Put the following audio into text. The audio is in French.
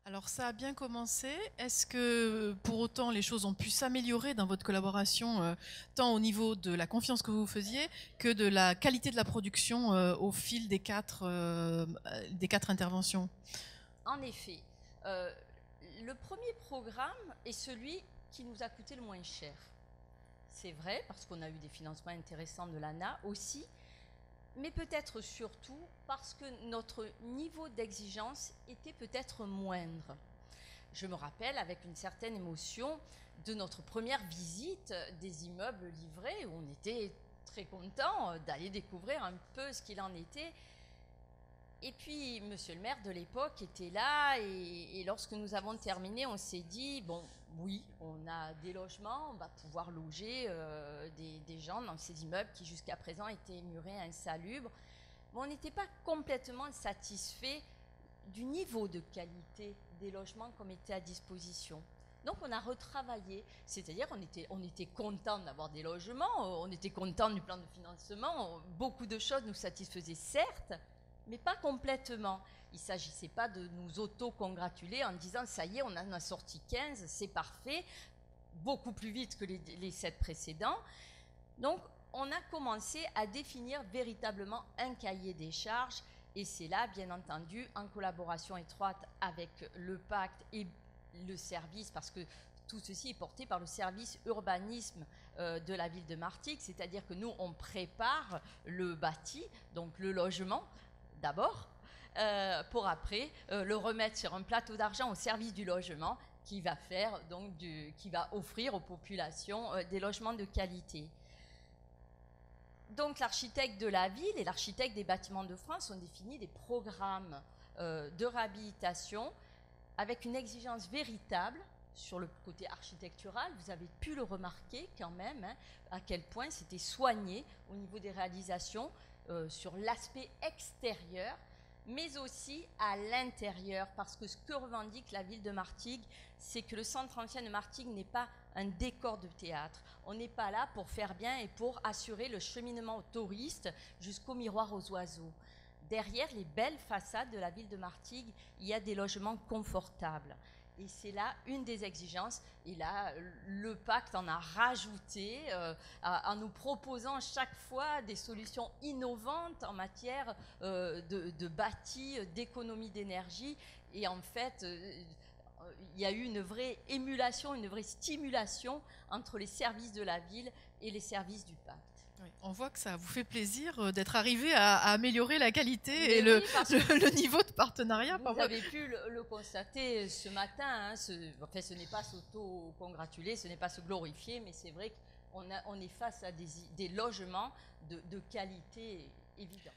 Alors ça a bien commencé. Est-ce que pour autant les choses ont pu s'améliorer dans votre collaboration, tant au niveau de la confiance que vous vous faisiez que de la qualité de la production au fil des quatre interventions? En effet, euh, le premier programme est celui qui nous a coûté le moins cher. C'est vrai, parce qu'on a eu des financements intéressants de l'ANA aussi, mais peut-être surtout parce que notre niveau d'exigence était peut-être moindre. Je me rappelle avec une certaine émotion de notre première visite des immeubles livrés, où on était très content d'aller découvrir un peu ce qu'il en était. Et puis, monsieur le maire de l'époque était là, et lorsque nous avons terminé, on s'est dit, bon, oui, on a des logements, on va pouvoir loger des gens dans ces immeubles qui jusqu'à présent étaient murés, insalubres. Mais on n'était pas complètement satisfait du niveau de qualité des logements qu'on mettait à disposition. Donc on a retravaillé, c'est-à-dire on était content d'avoir des logements, on était content du plan de financement, beaucoup de choses nous satisfaisaient certes, mais pas complètement. Il ne s'agissait pas de nous auto-congratuler en disant ça y est, on en a sorti 15, c'est parfait, beaucoup plus vite que les 7 précédents. Donc on a commencé à définir véritablement un cahier des charges, et c'est là, bien entendu, en collaboration étroite avec le pacte et le service, parce que tout ceci est porté par le service urbanisme de la ville de Martigues, c'est-à-dire que nous, on prépare le bâti, donc le logement, d'abord, pour après le remettre sur un plateau d'argent au service du logement qui va faire donc qui va offrir aux populations des logements de qualité. Donc l'architecte de la ville et l'architecte des bâtiments de France ont défini des programmes de réhabilitation avec une exigence véritable sur le côté architectural. Vous avez pu le remarquer quand même, hein, à quel point c'était soigné au niveau des réalisations sur l'aspect extérieur, mais aussi à l'intérieur, parce que ce que revendique la ville de Martigues, c'est que le centre ancien de Martigues n'est pas un décor de théâtre. On n'est pas là pour faire bien et pour assurer le cheminement aux touristes jusqu'au miroir aux oiseaux. Derrière les belles façades de la ville de Martigues, il y a des logements confortables. Et c'est là une des exigences. Et là, le pacte en a rajouté en nous proposant chaque fois des solutions innovantes en matière de bâti, d'économie d'énergie. Et en fait, il y a eu une vraie émulation, une vraie stimulation entre les services de la ville et les services du pacte. Oui, on voit que ça vous fait plaisir d'être arrivé à améliorer la qualité et Mais oui, parce que le niveau de partenariat. vous avez pu le constater ce matin, hein, enfin, ce n'est pas s'auto-congratuler, ce n'est pas se glorifier, mais c'est vrai qu'on est face à des logements de qualité évidente.